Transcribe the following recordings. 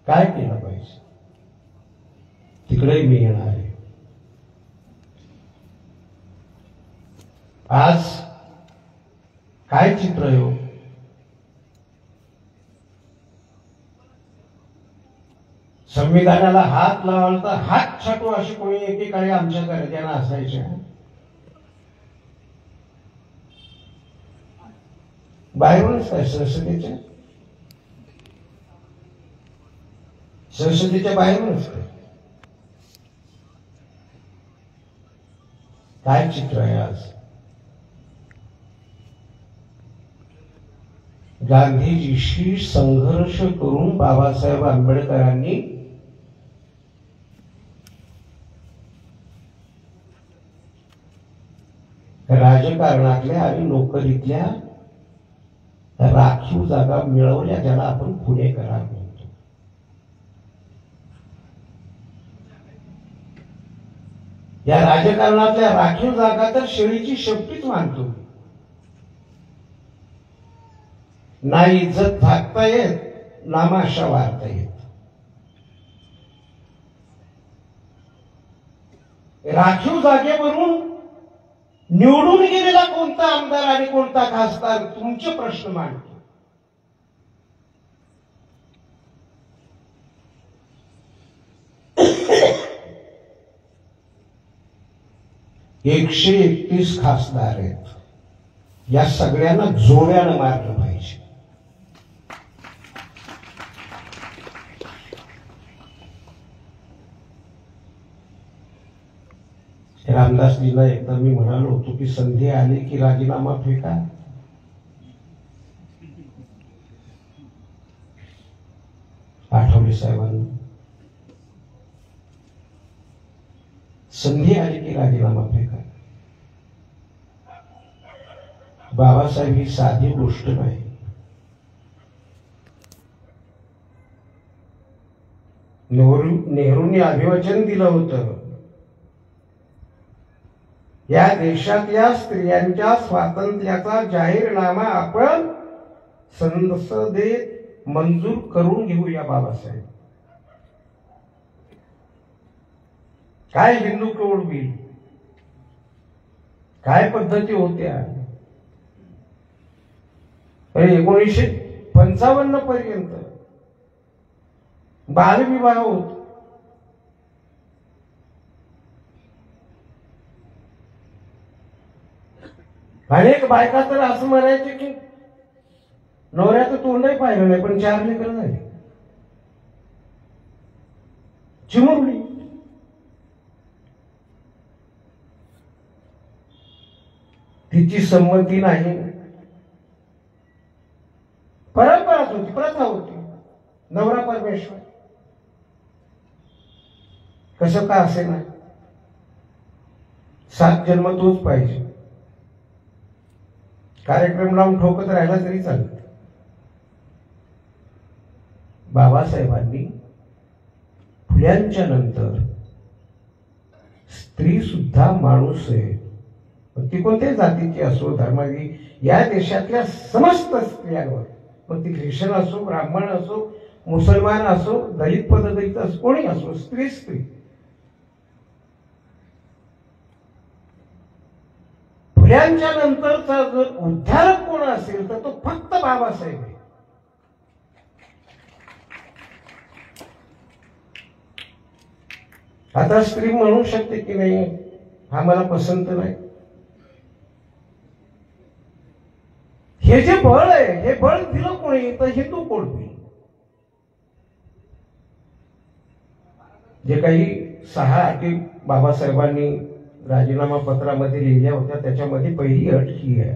काय केलं पाहिजे तिकडे मी येणार आहे. आज काय चित्र आहे हो? संविधानाला हात लावाल तर हात छाटू अशी कोणी एकेकाळी आमच्या गर्द्याला असायचे. बाहेरूनच काय संसदेच्या बाहेरूनच काय चित्र आहे आज? गांधीजीशी संघर्ष करून बाबासाहेब आंबेडकरांनी राजकारणातल्या आणि नोकरीतल्या राखीव जागा मिळवल्या, ज्याला आपण पुणे करार म्हणतो. या राजकारणातल्या राखीव जागा तर शेळीची शेपटीच मानतो. ना इज्जत थाकता येत, ना माशा वारता येत. राखीव जागेवरून निवडून गेलेला कोणता आमदार आणि कोणता खासदार तुमचे प्रश्न मांडतो. 131 खासदार आहेत. या सगळ्यांना जोड्यानं मारलं पाहिजे. रामदासजीला एकदा मी म्हणालो होतो की संधी आली की राजीनामा फेका. आठवले साहेबांनी संधी आली की राजीनामा फेका. बाबासाहेब ही साधी गोष्ट नाही. नेहरूंनी अभिवचन दिलं होतं, या देशातल्या स्त्रियांच्या स्वातंत्र्याचा जाहीरनामा आपण संसदेत मंजूर करून घेऊया. बाबासाहेब काय हिंदू कोड बिल, काय पद्धती होत्या. 1955 पर्यंत बालविवाह होत. अनेक बायका तर असं म्हणायचे की नवऱ्याचं तोंडही पाहिलं नाही पण 4 लेकरं झाली. चिमुरली. तिची संमती नाही. परंपराच होती, प्रथा होती. नवरा परमेश्वर कसं का असे ना, 7 जन्म तोच पाहिजे. कार्यक्रम लावून ठोकत राहिला तरी चालत. बाबासाहेबांनी फुल्यांच्या नंतर स्त्री सुद्धा माणूस आहे, ती कोणत्याही जातीची असो, धर्माची, या देशातल्या समस्त स्त्रियांवर, मग ती ख्रिश्चन असो, ब्राह्मण असो, मुसलमान असो, दलित पददलित असो, कोणी असो, स्त्री स्त्री. फुल्यांच्या नंतरचा जर उद्धारक कोण असेल तर तो फक्त बाबासाहेब आहे. आता स्त्री म्हणू शकते की नाही हा मला पसंत नाही. हे जे बळ आहे, हे बळ दिलं कोणी तर हिंदू कोड बिल. जे काही 6 अटी बाबासाहेबांनी राजीनामा पत्रामध्ये लिहिल्या होत्या त्याच्यामध्ये पहिली अट ही आहे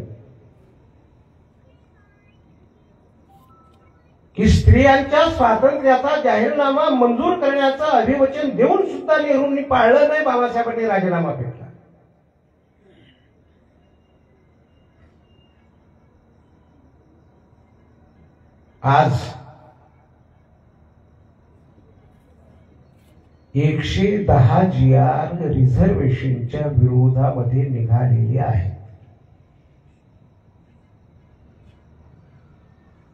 की स्त्रियांच्या स्वातंत्र्याचा जाहीरनामा मंजूर करण्याचं अभिवचन देऊन सुद्धा नेहरूंनी पाळलं नाही. बाबासाहेबांनी राजीनामा फेकला. आज 110 GR रिझर्वेशनच्या विरोधामध्ये निघालेली आहे.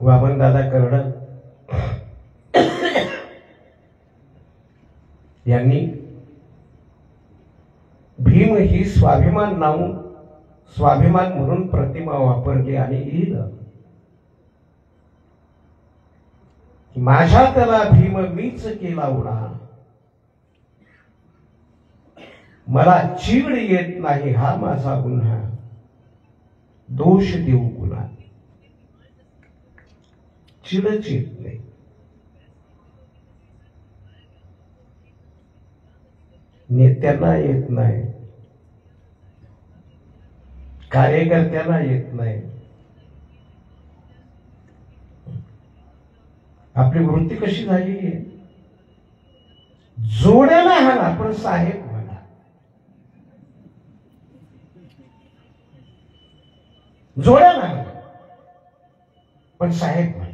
वामनदादा कर्डक यांनी भीम ही स्वाभिमान म्हणून प्रतिमा वापरली आणि लिहिलं, माझ्या त्याला भीम मीच केला उडा, मला चीड येत नाही हा माझा गुन्हा, दोष देऊ कुणा, चिडच येत नाही. नेत्यांना येत नाही, कार्यकर्त्यांना येत नाही. आपली वृत्ती कशी झाली आहे, जोड्याला हाना पण साहेब म्हणा, जोड्याला हाना पण साहेब म्हणा.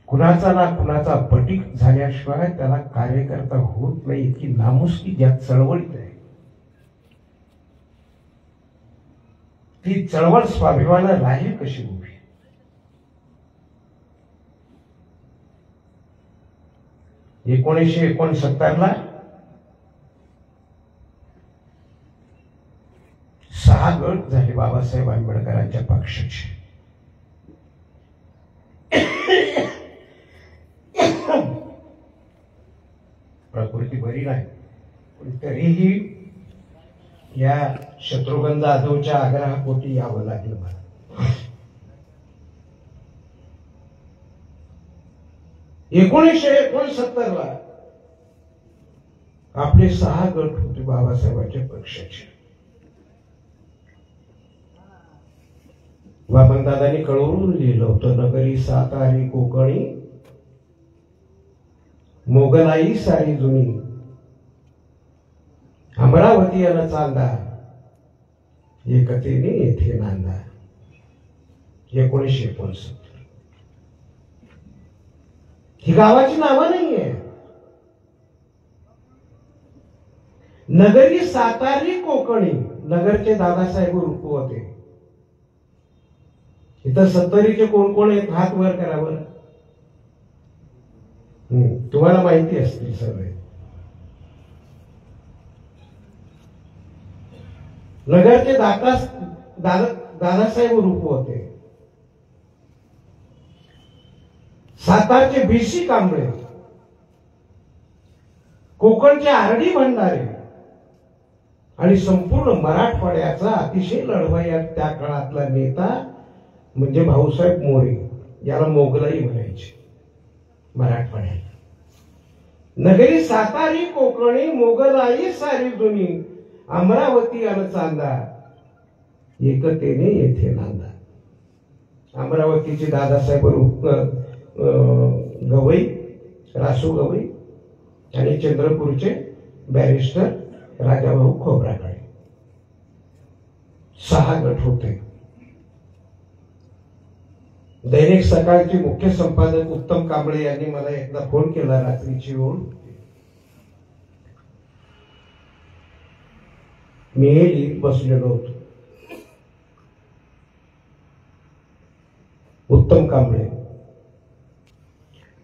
कुणाचा ना कुणाचा पटीक झाल्याशिवाय त्याला कार्यकर्ता होत नाही. इतकी नामुष्की ज्या चळवळीत आहे, ती चळवळ स्वाभिमानानं राहील कशी उभी. ला 1969 6 गट झाले बाबासाहेब आंबेडकरांच्या पक्षाचे. प्रकृती बरी नाही, पण तरीही या शत्रुघ्न जाधवच्या आग्रहापोटी यावं लागलं मला. ला आपले 6 गट होते बाबासाहेबांच्या पक्षाचे. वामनदादांनी कळवून लिहिलं होतं, नगरी सातारी कोकणी, मोगलाई सारी जुनी, अमरावती अन चांदा, एकतेने येथे नांदा. 1969 ही गावाची नावं नाहीये. नगरी सातारी कोकणी, नगरचे दादासाहेब रूप होते. इथं 70चे कोण कोण आहेत, हात वर करा बरं. तुम्हाला माहिती असतील सगळे. नगरचे दादासाहेब रूप होते. सातारचे बीसी कांबळे, कोकणचे आरडी भंडारे आणि संपूर्ण मराठवाड्याचा अतिशय लढवय्या त्या काळातला नेता म्हणजे भाऊसाहेब मोरे, याला मोगलाई म्हणायचे मराठवाड्यात. नगरी सातारी कोकणी, मोगलाई सारी जुनी, अमरावती अन चांदा, एकतेने येथे नांदा. अमरावतीचे दादासाहेब गवई, रासू गवई आणि चंद्रपूरचे बॅरिस्टर राजाभाऊ खोब्रागडे. 6 गट होते. दैनिक सकाळचे मुख्य संपादक उत्तम कांबळे यांनी मला एकदा फोन केला रात्रीची वेळ. मी बसलेलो होतो. उत्तम कांबळे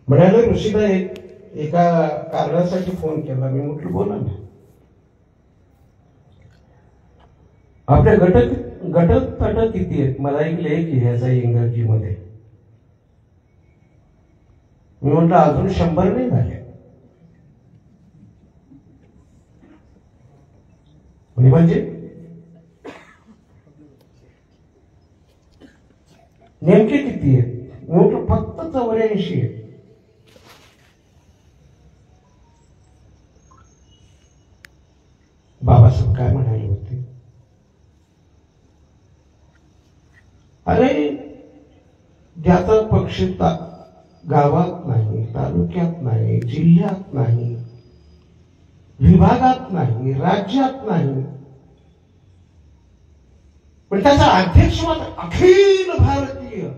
म्हणाले, ऋषीदा एका कारणासाठी फोन केला. मी म्हटलं बोला ना. आपल्या गट किती आहेत, मला एक लेख लिहायचा इंग्रजीमध्ये. मी म्हटलं अजून 100 नाही झाले. म्हणजे नेमके किती आहेत? मी म्हटलं फक्त 84 आहेत. बाबासाहेब काय म्हणाले होते, अरे ज्याचा पक्ष गावात नाही, तालुक्यात नाही, जिल्ह्यात नाही, विभागात नाही, राज्यात नाही, पण त्याचा अध्यक्ष मात्र अखिल भारतीय.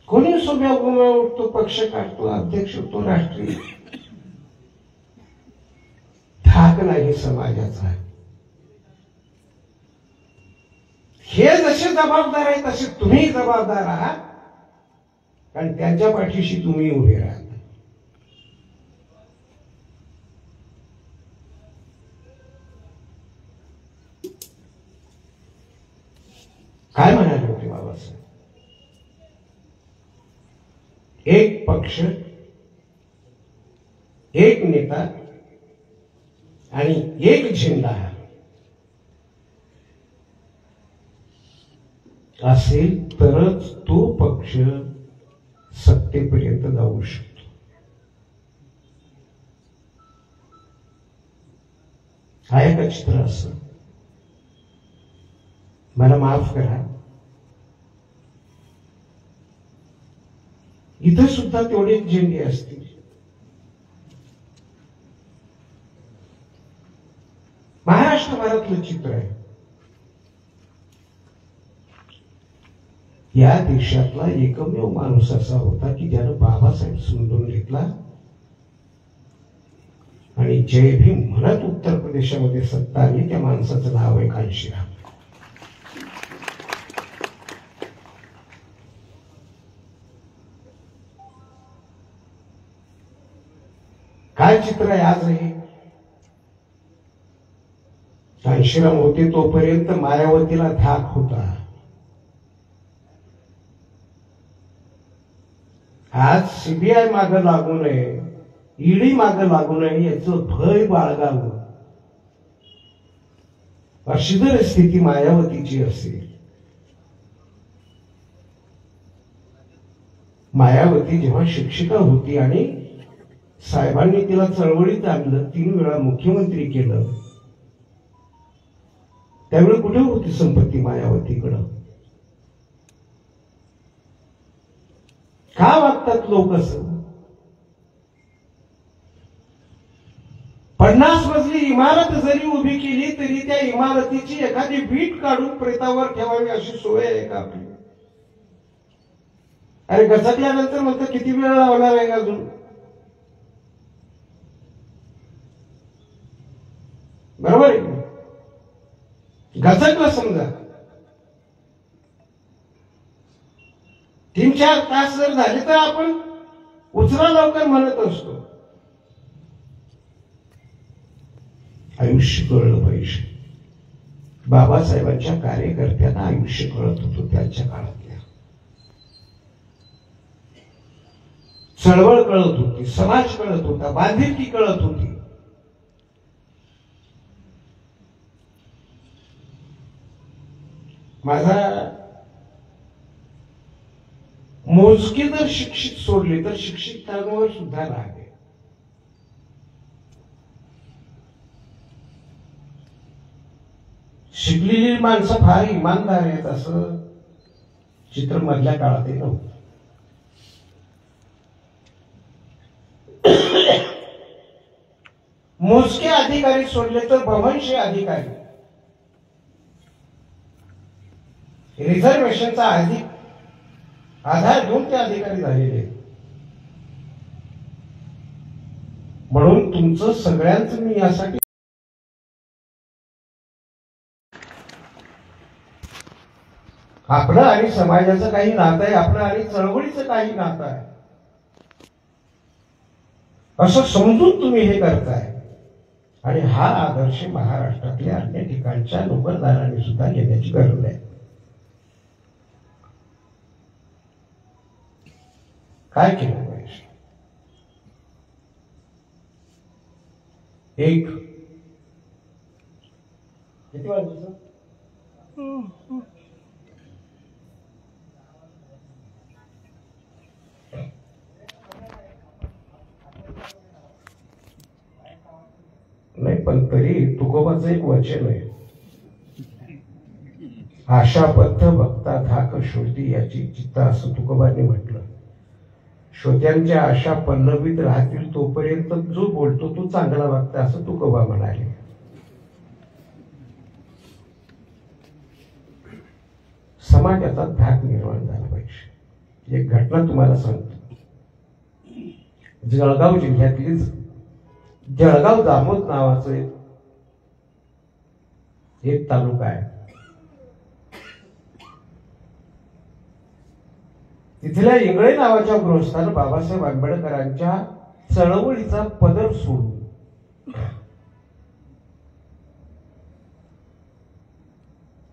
कोणी सोम्या गोम्या उठतो, पक्ष काढतो, अध्यक्ष होतो, राष्ट्रीय. धाक नाही समाजाचा. हे जसे जबाबदार आहेत तसे तुम्ही जबाबदार आहात, कारण त्यांच्या पाठीशी तुम्ही उभे राहा. काय म्हणाले होते बाबासाहेब? एक पक्ष, एक नेता आणि एक झेंडा असेल तरच तो पक्ष सत्तेपर्यंत जाऊ शकतो. आहे का चित्र असं? मला माफ करा, इथं सुद्धा तेवढे झेंडे असतील. महाराष्ट्रभरातलं चित्र आहे. या देशातला एकमेव माणूस असा होता की ज्यानं बाबासाहेब समजून घेतला आणि जय भीम म्हणत उत्तर प्रदेशामध्ये सत्ता आली. त्या माणसाचं नाव आहे कानशीराम. काय चित्र आहे आज? हे कानशीराम होते तोपर्यंत मायावतीला धाक होता. आज सीबीआय मागे लागू नये, ईडी मागे लागू नये याचं भय बाळगावं, अशी जर स्थिती मायावतीची असेल. मायावती जेव्हा शिक्षिका होती आणि साहेबांनी तिला चळवळीत आणलं, 3 वेळा मुख्यमंत्री केलं, त्यावेळी कुठे होती संपत्ती मायावतीकडं? का वागतात लोक असं? 50 मजली इमारत जरी उभी केली तरी त्या इमारतीची एखादी वीट काढून प्रेतावर ठेवावी अशी सोय आहे का आपली? अरे गचकल्यानंतर म्हणतं किती वेळ लावणार आहे अजून? बरोबर आहे. गचकलं समजा 3-4 तास जर झाले तर आपण उचला लवकर म्हणत असतो. आयुष्य कळलं पाहिजे. बाबासाहेबांच्या कार्यकर्त्यांना आयुष्य कळत होतं. त्यांच्या काळातल्या चळवळ कळत होती, समाज कळत होता, बांधिलकी कळत होती. माझा मोजके जर शिक्षित सोडले तर शिक्षितांवर सुद्धा राग आहे. शिकलेली माणसं फार इमानदार आहेत असं चित्र मधल्या काळात नव्हतं. मोजके अधिकारी सोडले तर बव्हंशी अधिकारी रिझर्वेशनचा आधार घेऊन ते अधिकारी झालेले. म्हणून तुमचं सगळ्यांचं मी यासाठी आपलं आणि समाजाचं काही नातं आहे, आपलं आणि चळवळीचं काही नातं आहे असं समजून तुम्ही हे करताय. आणि हा आदर्श महाराष्ट्रातल्या अन्य ठिकाणच्या नोकरदारांनी सुद्धा घेण्याची गरज आहे. काय केलं पाहिजे? एक किती वाजता नाही, पण तरी तुकोबाचं एक वचन आहे, आशाबद्ध भक्ता धाक शोधी याची चित्ता, असं तुकोबांनी म्हटलं. श्रोत्यांच्या आशा पल्लवित राहतील तोपर्यंत जो बोलतो तो चांगला वागता, असं तुकोबा म्हणाले. समाजाचा धाक निर्माण झाला पाहिजे. एक घटना तुम्हाला सांगतो. जळगाव जिल्ह्यातली जळगाव जामोद नावाचं एक तालुका आहे. तिथल्या इंगळे नावाच्या गृहस्थानं बाबासाहेब आंबेडकरांच्या चळवळीचा पदर सोडून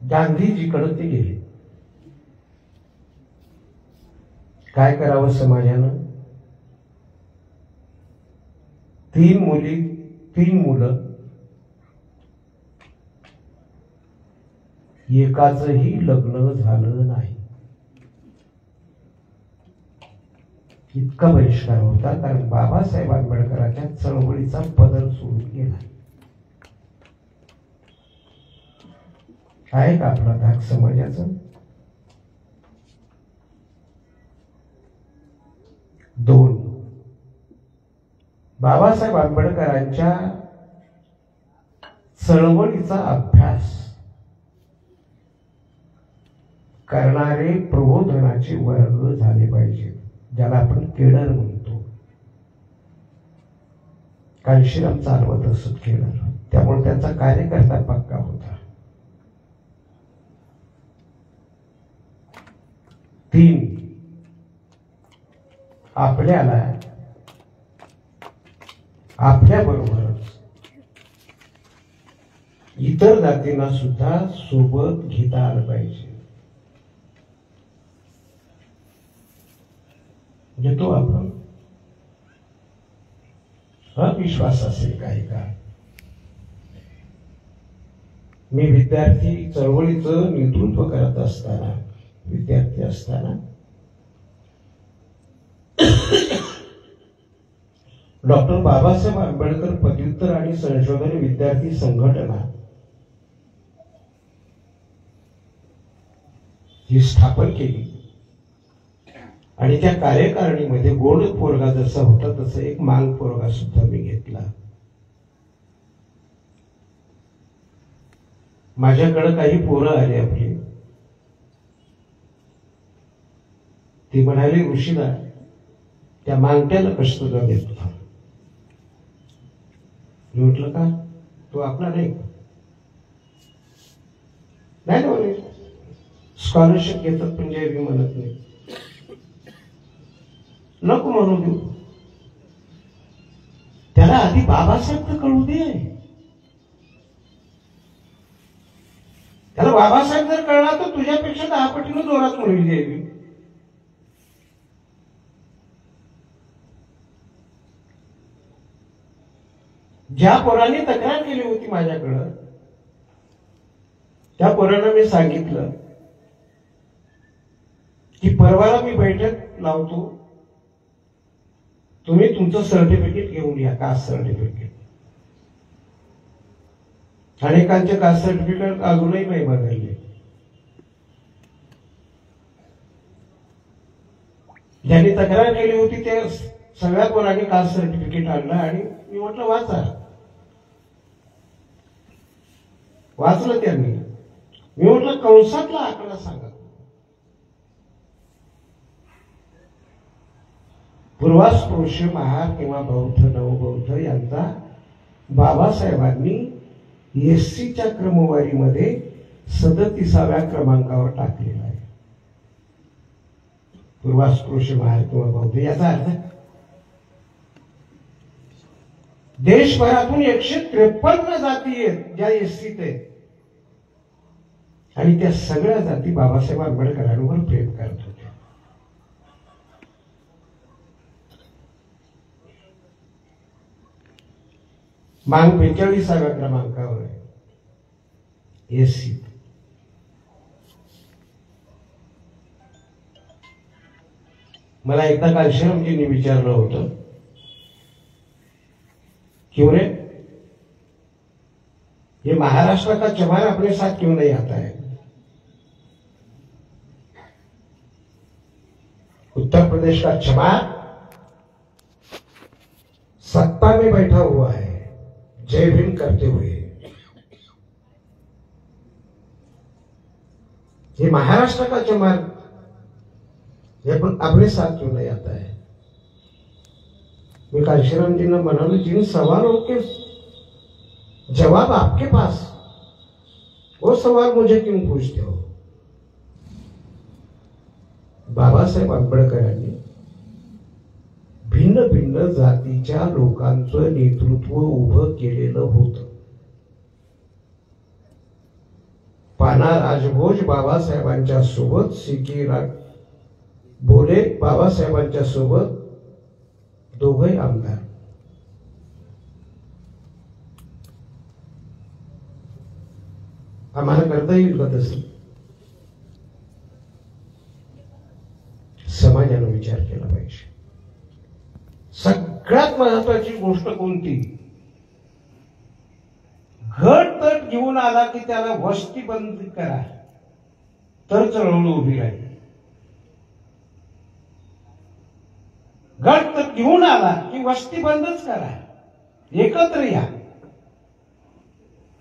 गांधीजीकडे ते गेले. काय करावं समाजानं? 3 मुली 3 मुलं, एकाचही लग्न झालं नाही. इतका बहिष्कार होता कारण बाबासाहेब आंबेडकरांच्या चळवळीचा पदर सोडून गेला. आहे का आपला धाक समाजाचं? 2, बाबासाहेब आंबेडकरांच्या चळवळीचा अभ्यास करणारे प्रबोधनाचे वर्ग झाले पाहिजे, ज्याला आपण केडर म्हणतो. काळशीराम चालवत असत केडर, त्यामुळे त्यांचा कार्यकर्ता पक्का होता. 3, आपल्याला आपल्याबरोबरच इतर जातींना सुद्धा सोबत घेता आलं पाहिजे. घेतो आपण? अविश्वास असेल काही का? मी विद्यार्थी चळवळीचं नेतृत्व करत असताना, विद्यार्थी असताना डॉक्टर बाबासाहेब आंबेडकर पदव्युत्तर आणि संशोधन विद्यार्थी संघटना ही स्थापन केली आणि त्या कार्यकारिणीमध्ये गोड पोरगा जसा होता तसा एक मांग पोरगा सुद्धा मी घेतला. माझ्याकडे काही पोरं आली आपली. ती म्हणाली, ऋषीदा त्या मांगट्याला कष्ट तुला देतो. मी म्हटलं का? तो आपला नाही नाही स्कॉलरशिप घेतात पण जे मी म्हणत नाही. नको म्हणू देऊ त्याला, आधी बाबासाहेब तर कळू दे. त्याला बाबासाहेब जर कळला तर तुझ्यापेक्षा 10 पटीनं जोरात म्हणून द्यावी. ज्या पोरांनी तक्रार केली होती माझ्याकडं, त्या पोरांना मी सांगितलं की परवाला मी बैठक लावतो, तुम्ही तुमचं सर्टिफिकेट घेऊन या, कास्ट सर्टिफिकेट. अनेकांचे कास्ट सर्टिफिकेट अजूनही नाही बदलले. ज्यांनी तक्रार केली होती ते सगळ्या पोरांनी कास्ट सर्टिफिकेट आणलं आणि मी म्हटलं वाचा. वाचलं त्यांनी. मी म्हटलं कंसातला आकडा सांगा. पूर्वास्पृश्य महार किंवा बौद्ध नवबौद्ध यांचा बाबासाहेबांनी एससीच्या क्रमवारीमध्ये 37व्या क्रमांकावर टाकलेला आहे. पूर्वास्पृश्य महार किंवा बौद्ध याचा अर्थ देशभरातून 153 जाती आहेत ज्या एससीत आहेत आणि त्या सगळ्या जाती बाबासाहेब आंबेडकरांवर प्रेम करत होत्या. मांग 45व्या क्रमांकावर आहे एससी. मला एकदा कालशेरामजींनी विचारलं होतं, क्यों रे ये महाराष्ट्र का चमार अपने साथ क्यों नहीं आता है? उत्तर प्रदेश का चमार सत्ता में बैठा हुआ है जय भीम करते हुए, ये महाराष्ट्र का चमार ये अपने साथ क्यों नहीं आता है? मैं कालशेराम जी ने म्हणालो, जिन सवालों के जवाब आपके पास, वो सवाल मुझे क्यों पूछते हो? बाबासाहेब आंबेडकरांनी भिन्न भिन्न जातीच्या लोकांचं नेतृत्व उभं केलेलं होतं. पाना राजभोज बाबासाहेबांच्या सोबत, सी.के. बोले बाबासाहेबांच्या सोबत, दोघे आमदार. आम्हाला करता येईल का तसं? समाजानं विचार केला पाहिजे. सगळ्यात महत्वाची गोष्ट कोणती? घट तट घेऊन आला की त्याला वस्ती बंद करा, तर चळवळ उभी राहील. घट तट घेऊन आला की वस्ती बंदच करा, एकत्र या.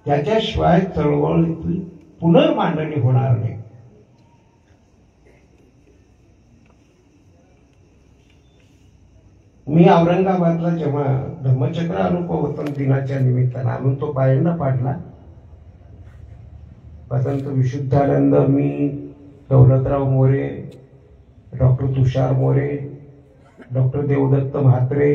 त्याच्याशिवाय चळवळीतली पुनर्मांडणी होणार नाही. मी औरंगाबादला जेव्हा धम्मचक्र अनुभवतन दिनाच्या निमित्तानं आणून तो पायंडा पाडला, वसंत विशुद्धानंद, मी, दौलतराव मोरे, डॉक्टर तुषार मोरे, डॉक्टर देवदत्त म्हात्रे,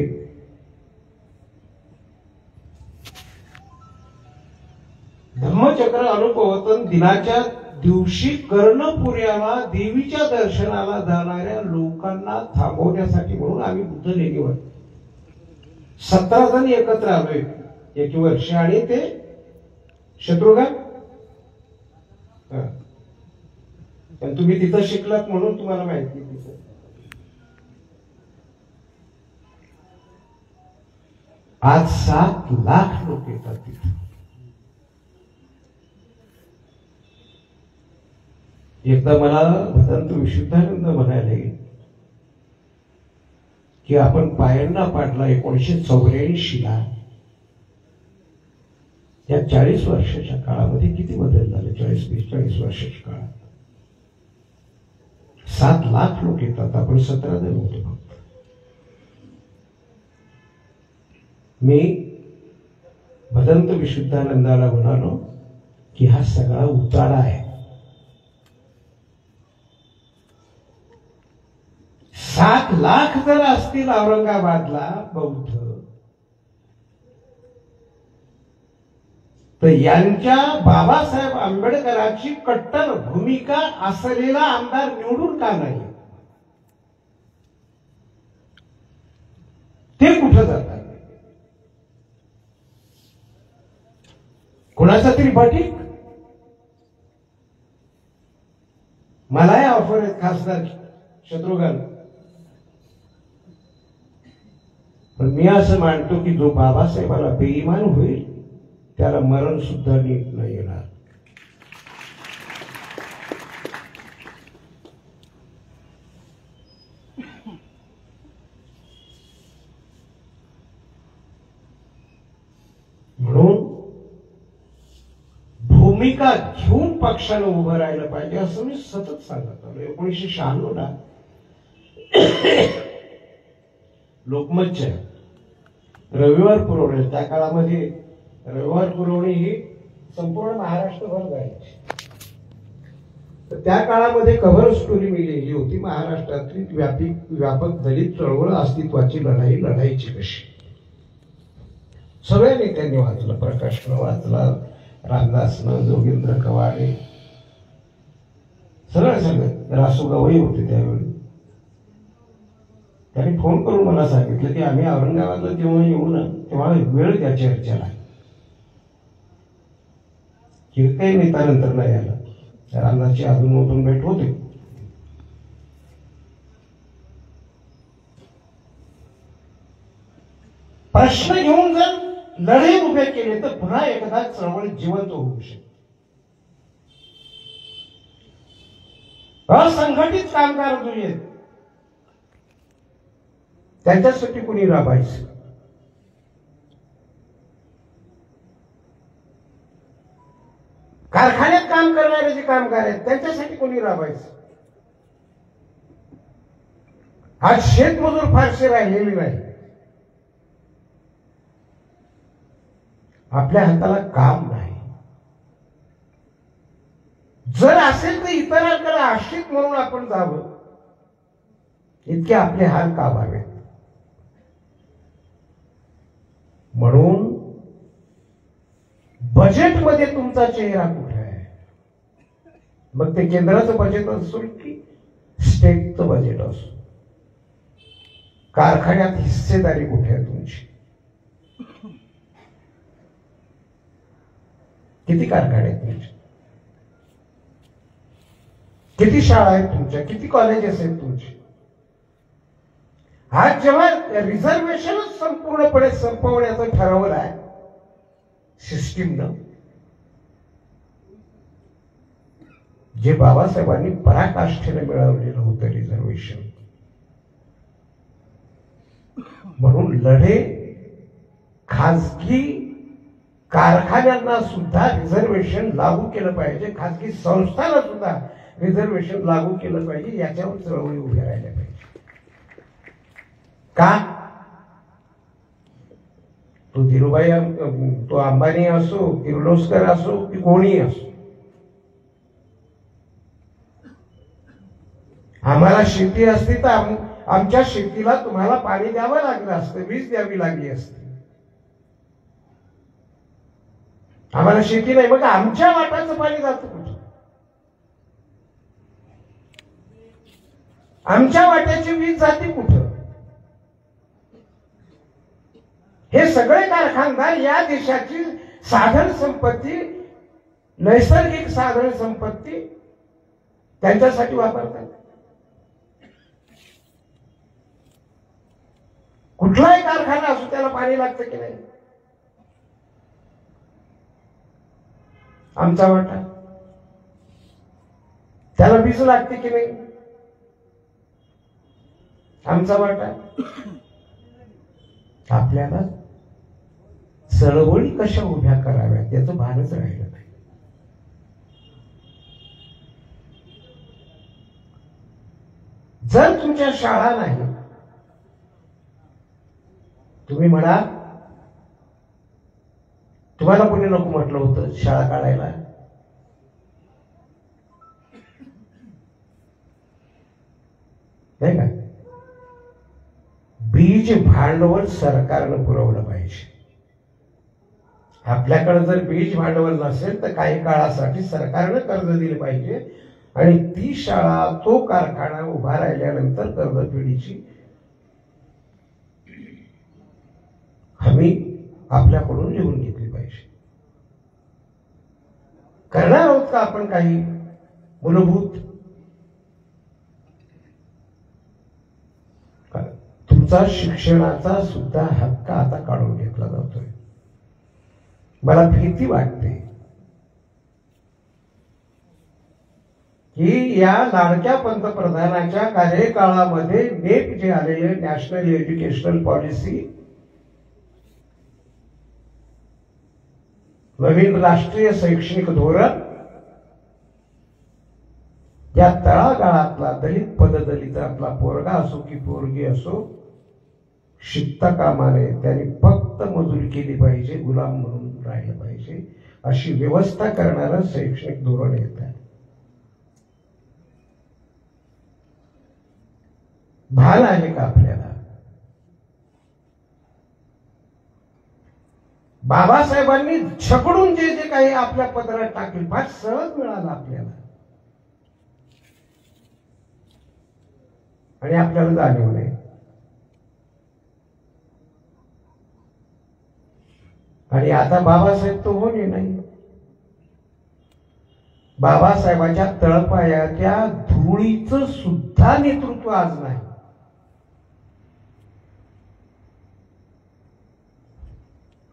धम्मचक्र अनुभवतन दिनाच्या दिवशी कर्णपुऱ्याला देवीच्या दर्शनाला जाणाऱ्या लोकांना थांबवण्यासाठी म्हणून आम्ही बुद्ध लेणीवर 17 जण एकत्र आलोय एक वर्ष. आणि ते शत्रुघ्न, पण तुम्ही तिथं शिकलात म्हणून तुम्हाला माहिती. तिथं आज 7 लाख लोक येतात तिथे. एकदा मला भदंत विशुद्धानंद म्हणाले की आपण पायंडा पाडला 1984 ला. या 40 वर्षाच्या काळामध्ये किती बदल झाले? 40-45 वर्षाच्या काळात 7 लाख लोक येतात, आपण 17 जण होतो फक्त. मी भदंत विशुद्धानंदाला म्हणालो की हा सगळा उतारा आहे. 7 लाख जर असतील औरंगाबादला बौद्ध, तर यांच्या बाबासाहेब आंबेडकरांची कट्टर भूमिका असलेला आमदार निवडून का नाही? ते कुठं जातात? कुणाचा तरी पाटील? मलाही ऑफर आहेत खासदार शत्रुघ्न, पण मी असं मानतो की जो बाबासाहेबाला बेईमान होईल त्याला मरण सुद्धा नीट नाही येणार. म्हणून भूमिका घेऊन पक्षानं उभं राहिलं पाहिजे असं मी सतत सांगत आलो. 1996 ला लोकमतच्या रविवार पुरवणी, त्या काळामध्ये रविवार पुरवणी ही संपूर्ण महाराष्ट्रभर जायची. तर त्या काळामध्ये कव्हर स्टोरी मी लिहिली होती, महाराष्ट्रातली व्यापक दलित चळवळ अस्तित्वाची लढाई लढायची कशी. सगळ्या नेत्यांनी वाचलं, प्रकाशनं वाचला, रामदासनं, जोगेंद्र कवाडे, सगळं रासू गवई होते त्यावेळी. त्यांनी फोन करून मला सांगितलं की आम्ही औरंगाबादला जेव्हा येऊ ना तेव्हा वेळ त्या चर्चेला. काही नेत्यानंतर नाही आला, रामदासची अधूनमधून भेट होते. प्रश्न घेऊन जर लढे उभे केले तर पुन्हा एकदा चळवळ जिवंत होऊ शकते. असंघटित कामगार जो आहेत त्यांच्यासाठी कुणी राबायचं? कारखान्यात काम करणारे जे कामगार आहेत त्यांच्यासाठी कोणी राबायचं? आज शेतमजूर फारसे राहिलेले नाही. आपल्या हाताला काम नाही. जर असेल तर इतरांकडे आश्रित म्हणून आपण जावं. इतके आपले हाल का व्हावेत? म्हणून बजेटमध्ये तुमचा चेहरा कुठे आहे? मग ते केंद्राचं बजेट असो की स्टेटचं बजेट असो, कारखान्यात हिस्सेदारी कुठे आहे तुमची? किती कारखाने आहेत तुमचे? किती शाळा आहेत तुमच्या? किती कॉलेजेस आहेत तुमचे? आज जेव्हा रिझर्वेशनच संपूर्णपणे संपवण्याचं ठरवलं आहे सिस्टीमनं, जे बाबासाहेबांनी पराकाष्ठेने मिळवलेलं होतं रिझर्वेशन, म्हणून लढे खासगी कारखान्यांना सुद्धा रिझर्वेशन लागू केलं पाहिजे, खासगी संस्थांना सुद्धा रिझर्वेशन लागू केलं पाहिजे, याच्यावर चळवळी उभ्या राहिल्या पाहिजे. का? तो धीरूभाई, तो अंबानी असो, किर्लोस्कर असो की कोणी असो, आम्हाला शेती असती तर आमच्या शेतीला तुम्हाला पाणी द्यावं लागलं असतं, वीज द्यावी लागली असती. आम्हाला शेती नाही, मग आमच्या वाटाचं पाणी जातं कुठं? आमच्या वाट्याची वीज जाते कुठं? हे सगळे कारखानदार या देशाची साधन संपत्ती, नैसर्गिक साधन संपत्ती त्यांच्यासाठी वापरतात. कुठलाही कारखाना असो त्याला पाणी लागतं की नाही? आमचा वाटा, त्याला वीज लागते की नाही? आमचा वाटा. आपल्याला चळवळी कशा उभ्या कराव्यात याचं भानच राहिलं नाही. जर तुमच्या शाळा नाही, तुम्ही म्हणा तुम्हाला कोणी नको म्हटलं होतं शाळा काढायला? नाही का? बीज भांडवल सरकारनं पुरवलं पाहिजे. आपल्याकडे जर बीज भांडवल नसेल तर काही काळासाठी सरकारनं कर्ज दिले पाहिजे आणि ती शाळा, तो कारखाना उभा राहिल्यानंतर कर्जफेडीची हमी आपल्याकडून लिहून घेतली पाहिजे. करणार आहोत का आपण काही मूलभूत? तुमचा शिक्षणाचा सुद्धा हक्क आता काढून घेतला जातोय. मला भीती वाटते की या लाडक्या पंतप्रधानांच्या कार्यकाळामध्ये नेप जे आलेले नॅशनल एज्युकेशनल पॉलिसी, नवीन राष्ट्रीय शैक्षणिक धोरण, या तळागाळातला दलित पददलितातला पोरगा असो की पोरगी असो शिकता कामा नये, त्यांनी फक्त मजुरी केली पाहिजे, गुलाम म्हणून राहिलं पाहिजे, अशी व्यवस्था करणारं शैक्षणिक धोरण येत आहे. भान आहे का आपल्याला? बाबासाहेबांनी छकडून जे जे काही आपल्या पदरात टाकले फार सहज मिळालं आपल्याला, आणि आपल्याला जाणीव नाही. आणि आता बाबासाहेब तो होणे नाही. बाबासाहेबांच्या तळपायाच्या धुळीचं सुद्धा नेतृत्व आज नाही.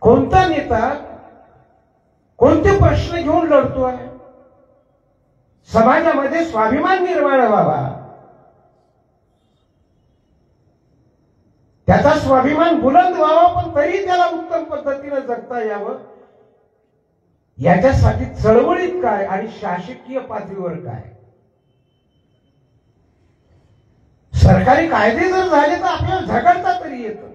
कोणता नेता कोणते प्रश्न घेऊन लढतोय? समाजामध्ये स्वाभिमान निर्माण व्हावा, त्याचा स्वाभिमान बुलंद व्हावा, पण तरी त्याला उत्तम पद्धतीने जगता यावं, याच्यासाठी चळवळीत काय आणि शासकीय पातळीवर काय? सरकारी कायदे जर झाले तर आपल्याला झगडता तरी येतं.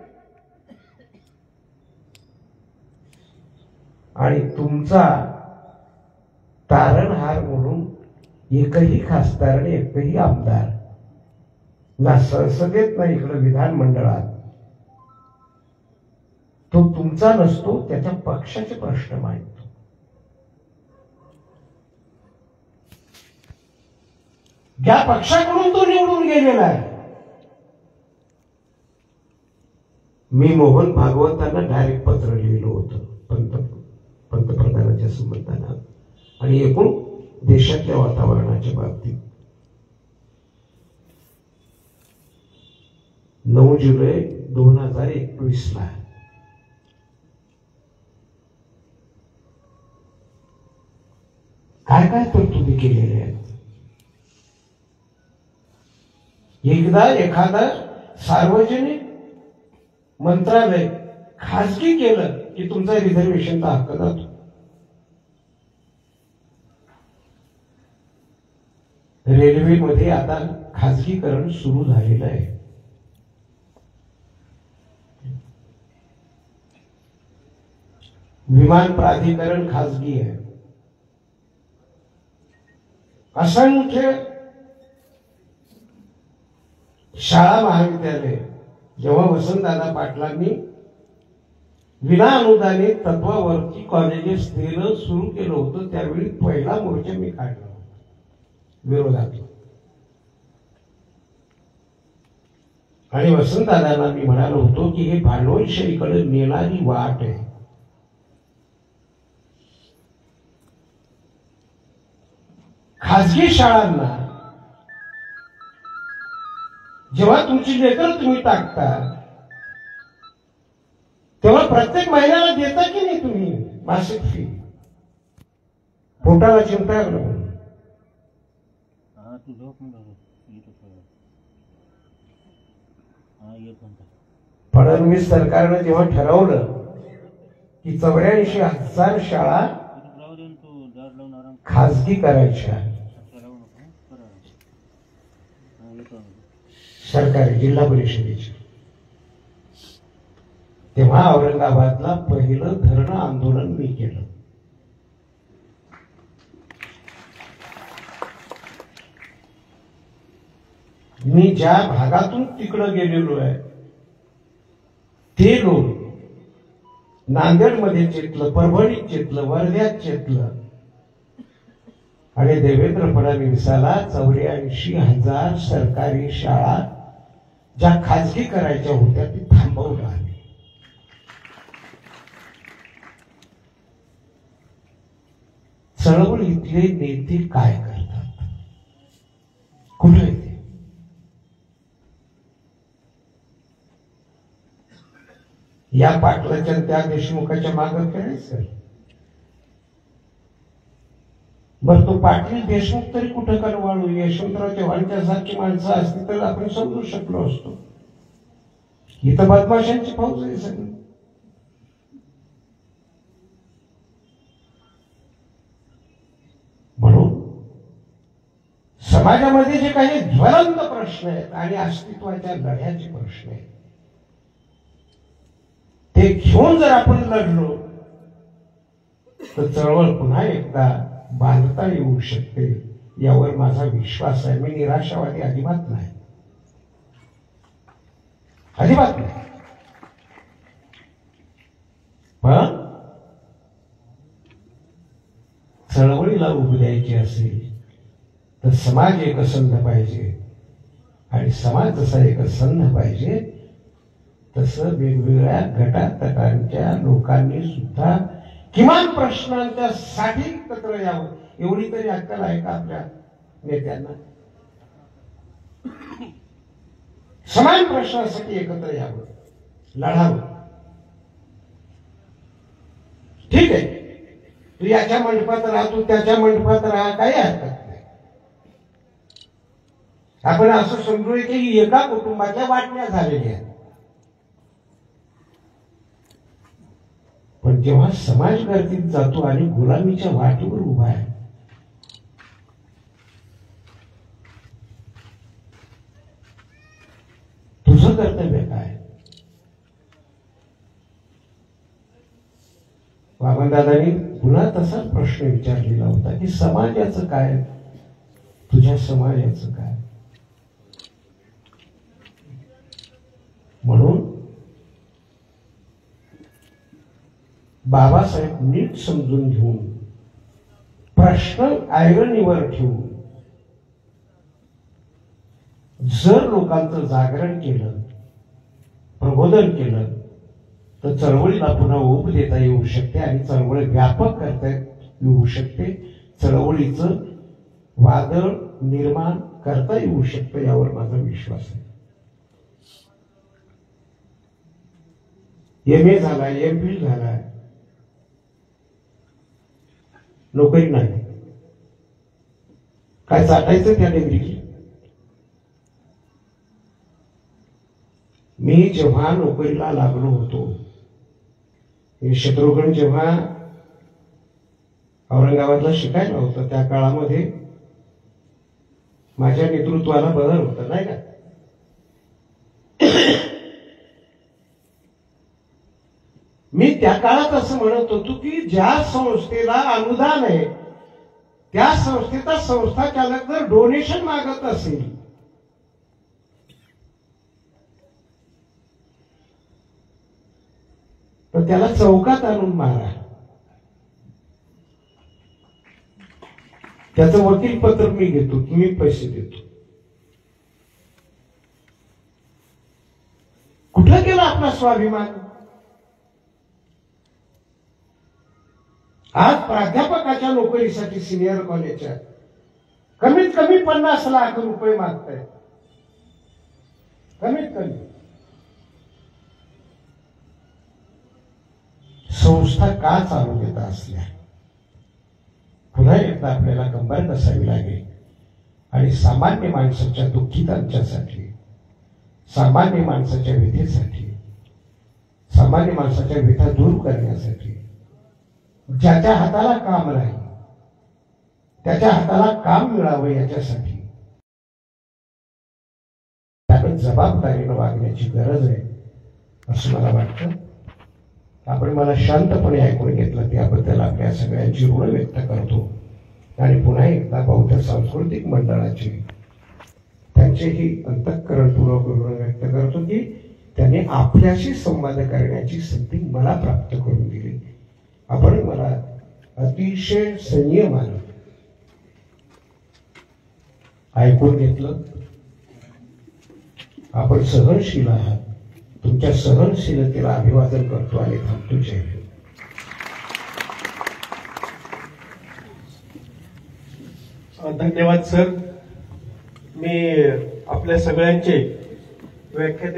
आणि तुमचा तारणहार म्हणून एकही खासदार आणि एकही आमदार ना संसदेत ना इकडं विधानमंडळात, तो तुमचा नसतो, त्याच्या पक्षाचे प्रश्न मांडतो. ज्या पक्षाकडून तो निवडून गेलेला आहे. मी मोहन भागवतांना डायरेक्ट पत्र लिहिलं होतं पंतप्रधानाच्या संबंधानं आणि एकूण देशातल्या वातावरणाच्या बाबतीत. 9 जुलै 2021 ला काय काय तरतुदी केलेल्या आहेत. एकदा एखादा सार्वजनिक मंत्रालय खासगी केलं की तुमचा रिझर्वेशनचा हक्क जातो. रेल्वेमध्ये आता खासगीकरण सुरू झालेलं आहे. विमान प्राधिकरण खासगी आहे. असंख्य शाळा महाविद्यालय जेव्हा वसंतदादा पाटलांनी विना अनुदानित तत्वावरती कॉलेजेस देणं सुरू केलं होतं, त्यावेळी पहिला मोर्चा मी काढला विरोधात. आणि वसंतदादांना मी म्हणालो होतो की हे भांडवलशाहीकडे नेणारी वाट आहे. खासगी शाळांना जेव्हा तुमची लेकरं तुम्ही टाकता तेव्हा प्रत्येक महिन्याला देता की नाही तुम्ही मासिक फी? पोटाला चिंता आहे म्हणून. फडणवीस सरकारनं जेव्हा ठरवलं की 84,000 शाळा खासगी करायच्या, सरकारी जिल्हा परिषदेची, तेव्हा औरंगाबादला पहिलं धरणं आंदोलन मी केलं. मी ज्या भागातून तिकडं गेलेलो आहे ते लोक नांदेडमध्ये चेतलं, परभणीत चेतलं, वर्ध्यात चेतलं आणि देवेंद्र फडणवीसाला 84,000 सरकारी शाळा ज्या खाजगी करायच्या होत्या ती थांबवल्या आली. चळवळीतले नेते काय करतात, कुठे ते? या पाटलाच्या त्या देशमुखाच्या मागं करायचं. बर तो पाटील देशमुख तरी कुठं करवाळू? यशवंतराव चव्हाणच्या सारखी माणसं असती तर आपण समजू शकलो असतो. इथं बदमाशांची फौज आहे सगळी. म्हणून समाजामध्ये जे काही ज्वलंत प्रश्न आहेत आणि अस्तित्वाच्या लढ्याचे प्रश्न आहेत ते घेऊन जर आपण लढलो तर चळवळ पुन्हा एकदा बांधता येऊ शकते, यावर माझा विश्वास आहे. मी निराशावादी अजिबात नाही, अजिबात नाही. पण चळवळीला उभ द्यायची असेल तर समाज एकसंध पाहिजे आणि समाज जसा एकसंध पाहिजे तसं वेगवेगळ्या गटातटांच्या लोकांनी सुद्धा किमान प्रश्नांच्या साठी एकत्र यावं. एवढी तरी अक्कल आहे का आपल्या नेत्यांना? समान प्रश्नासाठी एकत्र यावं, लढावं. ठीक आहे, तू याच्या मंडपात राहा, तू त्याच्या मंडपात राहा, काही हरकत नाही. आपण असं समजूया की एका कुटुंबाच्या वाटण्या झालेल्या आहेत. पण जेव्हा समाज गर्दीत जातो आणि गुलामीच्या वाटेवर उभा आहे, तुझं कर्तव्य काय? वामनदादांनी पुन्हा तसाच प्रश्न विचारलेला होता की समाजाचं काय, तुझ्या समाजाचं काय? म्हणून बाबासाहेब नीट समजून घेऊन प्रश्न ऐरणीवर ठेवून जर लोकांचं जागरण केलं, प्रबोधन केलं, तर चळवळीला पुन्हा ऊब देता येऊ शकते आणि चळवळ व्यापक करता येऊ शकते. चळवळीचं वादळ निर्माण करता येऊ शकतं, यावर माझा विश्वास आहे. MA झालाय, MPhil झालाय, नोकरी नाही. काय चाटायचं त्या डिग्रीची? मी जेव्हा नोकरीला लागलो होतो, शत्रुघ्न जेव्हा औरंगाबादला शिकायला होतं, त्या काळामध्ये माझ्या नेतृत्वाला बदल होता, नाही का? मी त्या काळात असं म्हणत होतो की ज्या संस्थेला अनुदान आहे त्या संस्थेचा संस्थाचालक जर डोनेशन मागत असेल तर त्याला चौकात आणून मारा. त्याचं वकील पत्र मी घेतो, तुम्ही पैसे देतो. कुठं गेला आपला स्वाभिमान? आज प्राध्यापकाच्या नोकरीसाठी सिनियर कॉलेजच्या कमीत कमी 50 लाख रुपये मागतायत, कमीत कमी. संस्था का चालू देता असल्या पुन्हा एकदा आपल्याला कंबर कसावी लागेल आणि सामान्य माणसाच्या दुःखितांच्यासाठी, सामान्य माणसाच्या व्यथेसाठी, सामान्य माणसाच्या व्यथा दूर करण्यासाठी ज्याच्या हाताला काम राहील त्याच्या हाताला काम मिळावं याच्यासाठी आपण जबाबदारीनं वागण्याची गरज आहे असं मला वाटतं. आपण मला शांतपणे ऐकून घेतलं त्याबद्दल आपल्या सगळ्यांची ऋण व्यक्त करतो आणि पुन्हा एकदा बौद्ध सांस्कृतिक मंडळाचे त्यांचेही अंतःकरणपूर्वक ऋण व्यक्त करतो की त्यांनी आपल्याशी संवाद करण्याची संधी मला प्राप्त करून दिली. आपण मला अतिशय संयमानं ऐकून घेतलं. आपण सहनशील आहात. तुमच्या सहनशीलतेला अभिवादन करतो आणि थांबतो. जय हिंद. धन्यवाद सर. मी आपल्या सगळ्यांचे व्याख्या